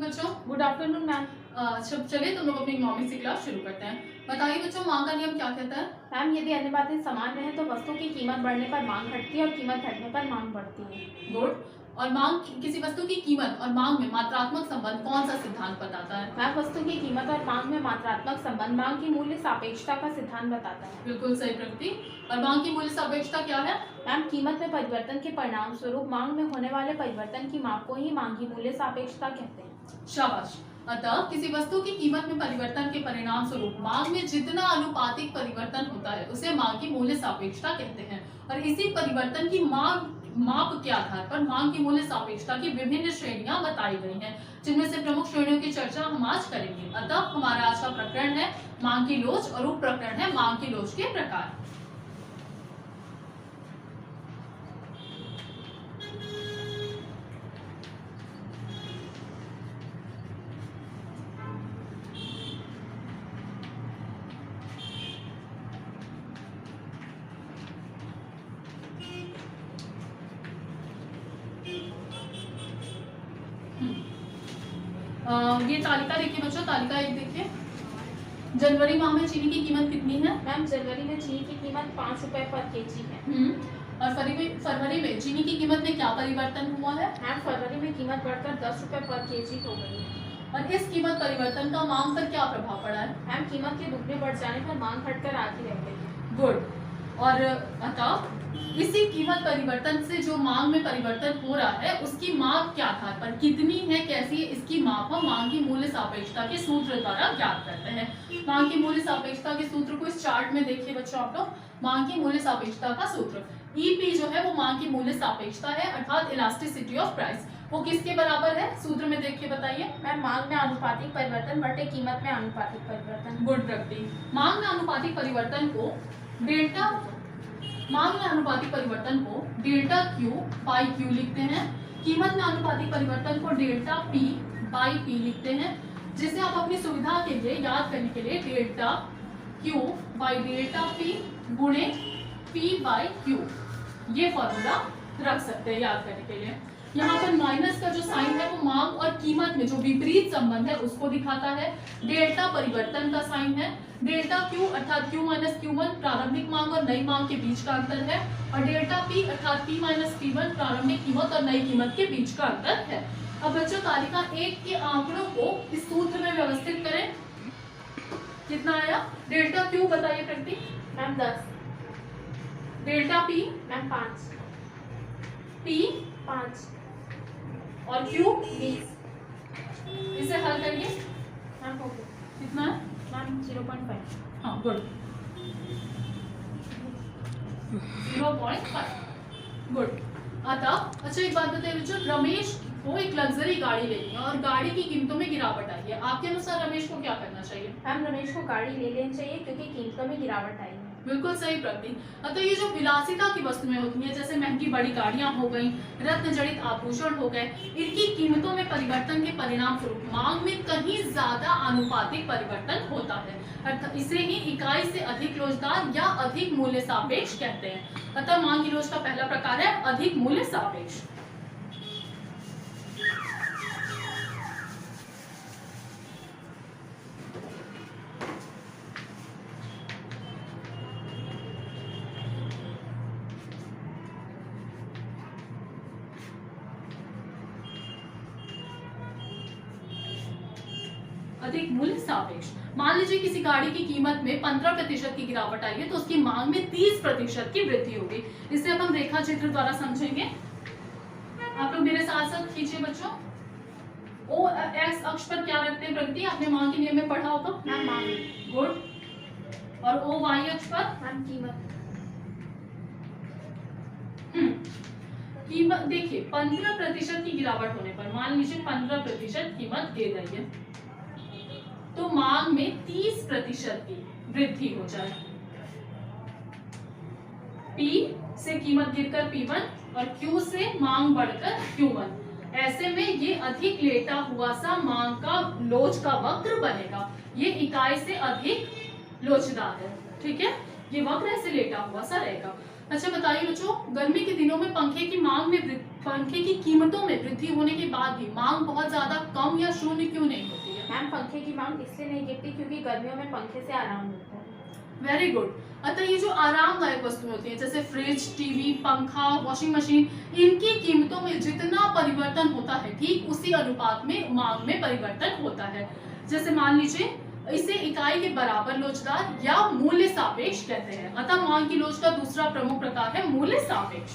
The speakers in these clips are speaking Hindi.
बच्चों। Good afternoon ma'am. अच्छा चलिए तुम लोग अपनी इकोनॉमिक्स की क्लास शुरू करते हैं। बताइए बच्चों, मांग का नियम क्या कहता है? मैम यदि अन्य बातें समान रहें तो वस्तु की कीमत बढ़ने पर मांग घटती है और कीमत घटने पर मांग बढ़ती है। गुड। और मांग, किसी वस्तु की कीमत और मांग में मात्रात्मक संबंध कौन सा सिद्धांत बताता है? मैम वस्तु की कीमत और मांग में मात्रात्मक संबंध मांग की मूल्य सापेक्षता का सिद्धांत बताता है। बिल्कुल सही प्रगति। और मांग की मूल्य सापेक्षता क्या है? मैम कीमत में परिवर्तन के परिणाम स्वरूप मांग में होने वाले परिवर्तन की माप को ही मांग की मूल्य सापेक्षता कहते हैं। शाबाश। अतः किसी वस्तु की कीमत में परिवर्तन के परिणाम स्वरूप मांग में जितना अनुपातिक परिवर्तन होता है उसे मांग की मूल्य सापेक्षता कहते हैं। और इसी परिवर्तन की माप के आधार पर मांग की मूल्य सापेक्षता की विभिन्न श्रेणियां बताई गई हैं, जिनमें से प्रमुख श्रेणियों की चर्चा हम आज करेंगे। अतः हमारा आज का प्रकरण है मांग की लोच और उप प्रकरण है मांग की लोच के प्रकार। ये तालिका देखिए बच्चों, तालिका एक देखिए। जनवरी माह में चीनी की कीमत कितनी है? मैम जनवरी में चीनी की कीमत 5 रुपए पर केजी है। और फरवरी में चीनी की कीमत में क्या परिवर्तन हुआ है? मैम फरवरी में कीमत बढ़कर 10 रुपए पर केजी हो गई है। और इस कीमत परिवर्तन का मांग पर क्या प्रभाव पड़ा है? मैम कीमत के दुगने बढ़ जाने पर मांग घटकर आधी रह गई है। गुड। और अतः इसी कीमत परिवर्तन से जो मांग में परिवर्तन हो रहा है उसकी माप के आधार पर कितनी है, कैसी है, इसकी माप हम मांग की मूल्य सापेक्षता के सूत्र द्वारा ज्ञात करते हैं। मांग की मूल्य सापेक्षता के सूत्र को इस चार्ट में देखिए बच्चों आप लोग। मांग की मूल्य सापेक्षता का सूत्र ईपी जो है वो मांग की मूल्य सापेक्षता है, अर्थात इलास्टिसिटी ऑफ प्राइस। वो किसके बराबर है? सूत्र में देख के बताइए। मैम मांग में आनुपातिक परिवर्तन बटे कीमत में आनुपातिक परिवर्तन। गुड प्रगति। मांग में आनुपातिक परिवर्तन को डेल्टा क्यू बाई क्यू लिखते हैं। कीमत में आनुपातिक परिवर्तन को डेल्टा पी बाई पी लिखते हैं, जिसे आप अपनी सुविधा के लिए याद करने के लिए delta Q by delta P गुणे पी बाई क्यू ये फॉर्मूला रख सकते हैं याद करने के लिए। यहाँ पर माइनस का जो साइन है वो मांग और कीमत में जो विपरीत संबंध है उसको दिखाता है। डेल्टा परिवर्तन का साइन है। डेल्टा क्यू अर्थात क्यू माइनस क्यू वन प्रारंभिक मांग और नई मांग के बीच का अंतर है। और डेल्टा पी अर्थात पी माइनस पी वन प्रारंभिक कीमत और नई कीमत के बीच का अंतर है। अब बच्चों तालिका 1 के आंकड़ों को इस सूत्र में व्यवस्थित करें। कितना आया? डेल्टा क्यू बताइए Pragati. Ma'am 10। Delta P ma'am 5। P 5 और क्यू 20। इसे हल करिए। मैम हो गया। कितना है? मैम 0.5। हाँ गुड। 0.5 गुड। अतः अच्छा एक बात बताइए बच्चों, रमेश को एक लग्जरी गाड़ी लेनी है और गाड़ी की कीमतों में गिरावट आई है। आपके अनुसार रमेश को क्या करना चाहिए? मैम रमेश को गाड़ी ले लेनी चाहिए क्योंकि कीमतों में गिरावट आई है। बिल्कुल सही प्रगति। अतः ये जो विलासिता की वस्तुएं होती हैं जैसे महंगी बड़ी गाड़ियां हो गई, रत्न जड़ित आभूषण हो गए, इनकी कीमतों में परिवर्तन के परिणाम स्वरूप मांग में कहीं ज्यादा आनुपातिक परिवर्तन होता है। अर्थात इसे ही इकाई से अधिक लोचदार या अधिक मूल्य सापेक्ष कहते हैं। अतः मांग की लोच का पहला प्रकार है अधिक मूल्य सापेक्ष। अधिक मूल्य सापेक्ष। मान लीजिए किसी गाड़ी की कीमत में 15% की गिरावट आई है तो उसकी मांग में 30% की वृद्धि होगी। इसे अब हम रेखा चित्र द्वारा समझेंगे। आप लोग मेरे साथ साथ खींचिए बच्चों। ओ एक्स अक्ष पर क्या रखते हैं प्रगति? आपने मांग के नियम में पढ़ा होगा। मैम मांग। गुड। और ओ वाई अक्ष पर? मैम कीमत। कीमत देखिए 15% की गिरावट होने पर मान लीजिए 15% कीमत गिर रही है तो मांग में 30% की वृद्धि हो जाए। P से कीमत गिरकर P1 और Q से मांग बढ़कर Q1। ऐसे में ये अधिक लेटा हुआ सा मांग का लोच का वक्र बनेगा। ये इकाई से अधिक लोचदार है, ठीक है। ये वक्र ऐसे लेटा हुआ सा रहेगा। अच्छा बताइए बच्चों, गर्मी के दिनों में पंखे की कीमतों में वृद्धि होने के बाद भी मांग बहुत ज्यादा कम या शून्य क्यों नहीं होती है? मैम पंखे की मांग इसलिए नहीं गिरती क्योंकि गर्मियों में पंखे से आराम मिलता है। Very good. अतः ये जो आरामदायक वस्तुएं होती हैं जैसे फ्रिज, टीवी, पंखा, वॉशिंग मशीन, इनकी कीमतों में जितना परिवर्तन होता है ठीक उसी अनुपात में मांग में परिवर्तन होता है। जैसे मान लीजिए इसे इकाई के बराबर लोचदार या मूल्य सापेक्ष कहते हैं। अतः मांग की लोच का दूसरा प्रमुख प्रकार है मूल्य सापेक्ष।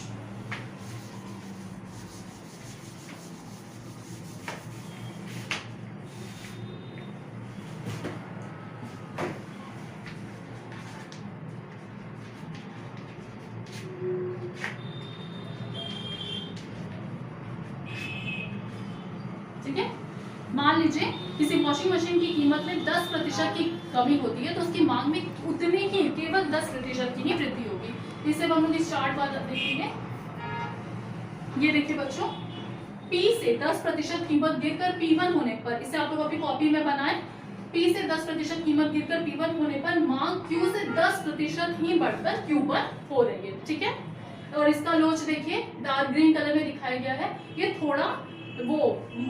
ठीक है, मान लीजिए किसी वॉशिंग मशीन की कीमत में 10% की कमी होती है तो उसकी मांग में उतनी ही केवल 10% की ही वृद्धि होगी। इसे हम लोग इस चार्ट वाला देखेंगे। ये देखिए बच्चों, P से 10% कीमत गिरकर P1 होने पर, इसे आप लोग अपनी कॉपी में बनाएं। P से 10% कीमत गिरकर P1 होने पर मांग Q से 10% ही बढ़कर Q1 हो रही है। ठीक है, और इसका लोच देखिए डार्क ग्रीन कलर में दिखाया गया है। ये थोड़ा वो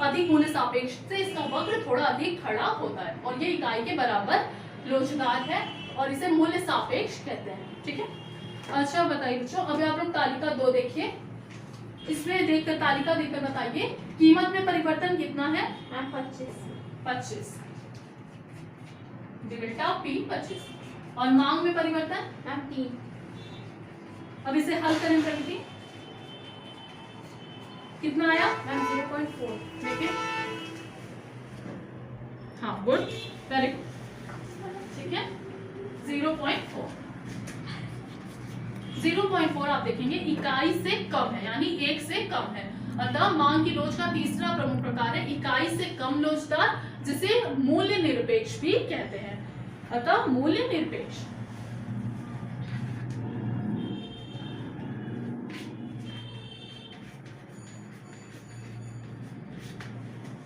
अधिक मूल्य सापेक्ष से इसका वक्र थोड़ा अधिक खड़ा होता है और ये इकाई के बराबर लोचदार है और इसे मूल्य सापेक्ष कहते हैं। ठीक है, अच्छा बताइए बच्चों, अभी आप लोग तालिका 2 देखिए। इसमें देखकर तालिका देखकर बताइए कीमत में परिवर्तन कितना है? 25 डेल्टा P 25 और मांग में परिवर्तन 3। अब इसे हल करें प्रगति, कितना आया? 0.4। देखिए, हाँ गुड, वेरी गुड। ठीक है, 0.4 आप देखेंगे इकाई से कम है, यानी 1 से कम है। अतः मांग की लोच का तीसरा प्रमुख प्रकार है इकाई से कम लोचदार, जिसे मूल्य निरपेक्ष भी कहते हैं। अतः मूल्य निरपेक्ष।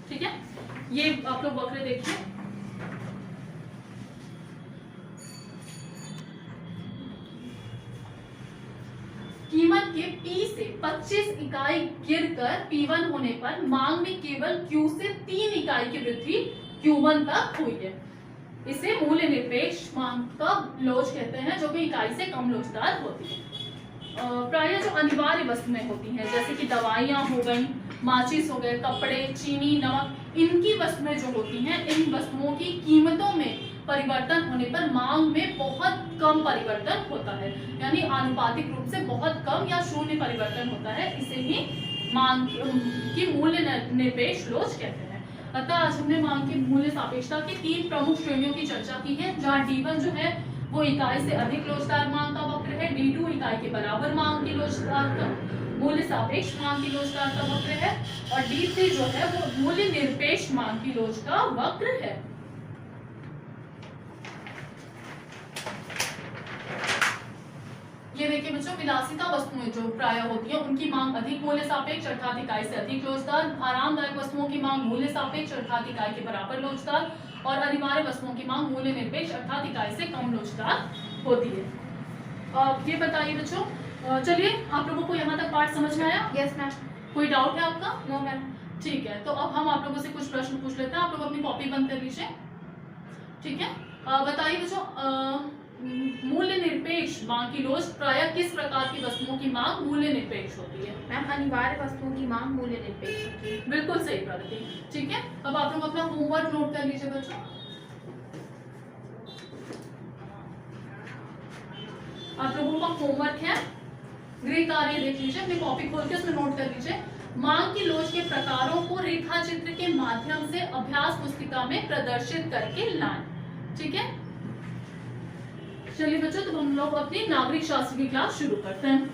ठीक है, ये आप लोग वक्र देखिए। कीमत के P से 25 इकाई गिरकर P1 होने पर मांग में केवल Q से 3 इकाई की वृद्धि Q1 तक हुई है। इसे मूल्य निरपेक्ष मांग का लोच कहते हैं, जो कि इकाई से कम लोचदार होती है। प्राय जो अनिवार्य वस्तुएं होती हैं जैसे कि दवाइयां हो गई, माचिस हो गए, कपड़े, चीनी, नमक, इनकी वस्तुएं जो होती हैं, इन वस्तुओं की कीमतों में परिवर्तन होने पर मांग में बहुत कम परिवर्तन होता है, यानी आनुपातिक रूप से बहुत कम या शून्य परिवर्तन होता है। इसे ही मांग की मूल्य निरपेक्ष लोच कहते हैं। अतः आज हमने मांग की मूल्य सापेक्षता की 3 प्रमुख श्रेणियों की चर्चा की है, जहाँ D1 जो है वो इकाई से अधिक लोचदार मांग का वक्र है, D2 इकाई के बराबर मांग की लोचदार का मूल्य सापेक्ष मांग की लोचदार का वक्र है, और D3 जो है वो मूल्य निरपेक्ष मांग की लोच का वक्र है। ये देखिए बच्चों, विलासिता वस्तुएं जो प्राय होती हैं उनकी मांग अधिक मूल्य सापेक्ष अर्थात इकाई से अधिक लोचदार, आरामदायक वस्तुओं की मांग मूल्य सापेक्ष अर्थात इकाई के बराबर लोचदार, और अनिवार्य वस्तुओं की मांग मूल्य निरपेक्ष अर्थात इकाई से कम लोचदार होती है। ये बताइए बच्चों, चलिए आप लोगों को यहाँ तक पाठ समझ में आया? Yes ma'am. कोई डाउट है आपका? No ma'am. ठीक है, तो अब हम आप लोगों से कुछ प्रश्न पूछ लेते हैं। आप लोग अपनी कॉपी बंद कर लीजिए। ठीक है, बताइए बच्चों, मूल्य निरपेक्ष मांग की लोच प्राय किस प्रकार की वस्तुओं की मांग मूल्य निरपेक्ष होती है? मैम अनिवार्य वस्तुओं की मांग मूल्य निरपेक्ष होती है। बिल्कुल सही प्रगति। ठीक है, अब आप लोग अपना होमवर्क नोट कर लीजिए बच्चों। आप लोगों का होमवर्क है, गृह कार्य देख लीजिए, अपनी कॉपी खोल के उसमें नोट कर लीजिए। मांग की लोच के प्रकारों को रेखा चित्र के माध्यम से अभ्यास पुस्तिका में प्रदर्शित करके लाएं। ठीक है, चलिए बच्चों, तो हम लोग अपनी नागरिक शास्त्र की क्लास शुरू करते हैं।